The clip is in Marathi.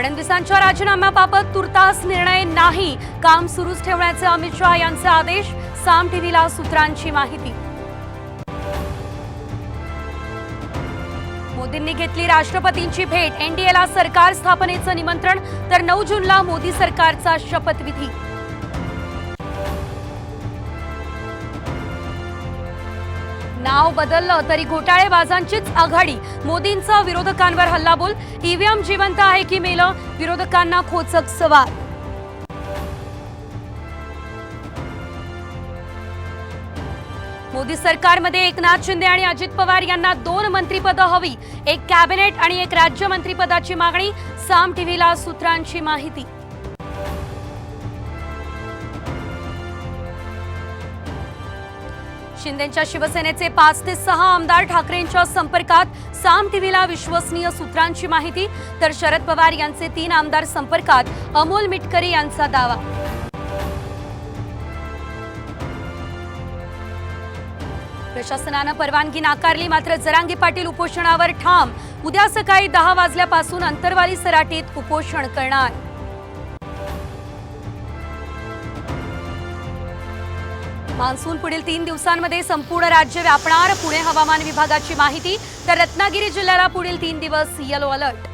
फडणवीसांच्या राजीनाम्याबाबत तुर्तास निर्णय नाही, काम सुरूच ठेवण्याचे अमित शहा यांचे आदेश, साम टीव्हीला सूत्रांची माहिती। मोदींनी घेतली राष्ट्रपतींची भेट, एनडीएला सरकार स्थापनेचं निमंत्रण, तर 9 जूनला मोदी सरकारचा शपथविधी। नाव बदललं तरी घोटाळेबाजांचीच आघाडी, मोदींचा विरोधकांवर हल्लाबोल, ईव्हीएम जिवंत आहे की मेलं, विरोधकांना खोचक सवाल। मोदी सरकारमध्ये एकनाथ शिंदे आणि अजित पवार यांना 2 मंत्रिपदं हवी, एक कॅबिनेट आणि एक राज्यमंत्रीपदाची मागणी, साम टीव्हीला सूत्रांची माहिती। शिंदेंच्या शिवसेनेचे 5 ते 6 आमदार ठाकरेंच्या संपर्कात, साम टीव्हीला विश्वसनीय सूत्रांची माहिती, तर शरद पवार यांचे 3 आमदार संपर्कात, अमोल मिटकरी यांचा दावा। प्रशासनानं परवानगी नाकारली, मात्र जरांगे पाटील उपोषणावर ठाम, उद्या सकाळी 10 वाजल्यापासून अंतरवाली सराटीत उपोषण करणार। मान्सून पुढील 3 दिवसांमध्ये संपूर्ण राज्य व्यापणार, पुणे हवामान विभागाची माहिती, तर रत्नागिरी जिल्ह्याला पुढील 3 दिवस येलो अलर्ट।